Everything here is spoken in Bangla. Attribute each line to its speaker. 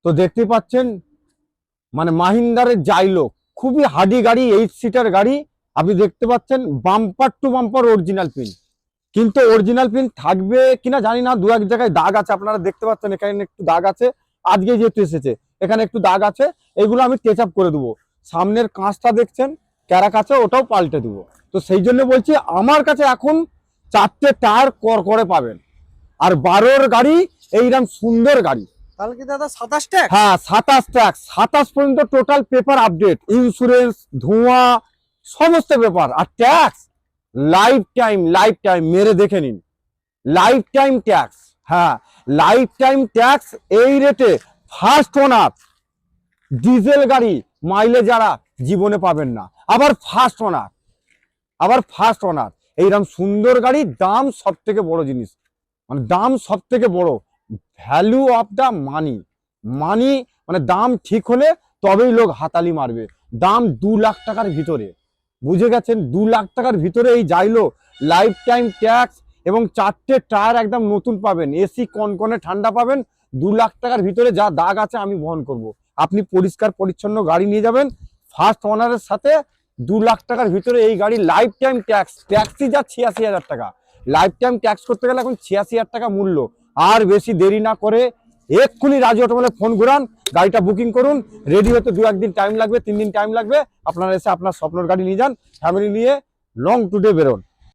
Speaker 1: তো দেখতে পাচ্ছেন মানে মাহিন্দ্রার জাইলো, খুবই হার্ডি গাড়ি, 8 সিটার গাড়ি। আপনি দেখতে পাচ্ছেন bumper to bumper original pin, কিন্তু অরিজিনাল পিন থাকবে কিনা জানি না, দু এক জায়গায় দাগ আছে, আপনারা দেখতে পাচ্ছেন এখানে একটু দাগ আছে, আজকে যেহেতু এসেছে এখানে একটু দাগ আছে, এগুলো আমি টেচ আপ করে দেবো। সামনের কাঁচটা দেখছেন ক্যারাক আছে, ওটাও পাল্টে দেবো। তো সেই জন্য বলছি আমার কাছে এখন 4টে টায়ার করে পাবেন, আর 12 গাড়ি, এইরকম সুন্দর গাড়ি।
Speaker 2: তাহলে কি দাদা 27 ট্যাক্স?
Speaker 1: হ্যাঁ 27 ট্যাক্স, 27 পর্যন্ত টোটাল পেপার আপডেট, ইন্স্যুরেন্স, ধোঁয়া, সমস্ত পেপার। আর ট্যাক্স লাইফ টাইম মেরে দেখে নিন, লাইফ টাইম ট্যাক্স। হ্যাঁ লাইফ টাইম ট্যাক্স এই রেটে ফার্স্ট ওনার ডিজেল গাড়ি মাইলেজ যারা জীবনে পাবেন না, আবার ফার্স্ট ওনার এইরকম সুন্দর গাড়ি। দাম সব থেকে বড় জিনিস, মানে দাম সব থেকে বড়, ভ্যালু অফ দ্য মানি। মানে দাম ঠিক হলে তবেই লোক হাতালি মারবে। দাম 2 লাখ টাকার ভিতরে, বুঝে গেছেন, 2 লাখ টাকার ভিতরে এই জাইলো, লাইফ টাইম ট্যাক্স এবং 4টে টায়ার একদম নতুন পাবেন, এসি কনকনে ঠান্ডা পাবেন। 2 লাখ টাকার ভিতরে যা দাগ আছে আমি বহন করব। আপনি পরিষ্কার পরিচ্ছন্ন গাড়ি নিয়ে যাবেন ফার্স্ট ওনারের সাথে। 2 লাখ টাকার ভিতরে এই গাড়ি, লাইফ টাইম ট্যাক্সই যা 86,000 টাকা। লাইফ টাইম ট্যাক্স করতে গেলে এখন 86,000 টাকা মূল্য। আর বেশি দেরি না করে এক্ষুনি রাজি অটোমোবাইলে ফোন ঘুরান, গাড়িটা বুকিং করুন। রেডি হতে 2-1 দিন টাইম লাগবে, 3 দিন টাইম লাগবে। আপনারা এসে আপনার স্বপ্নের গাড়ি নিয়ে যান, ফ্যামিলি নিয়ে লং ট্যুরে বেরোন।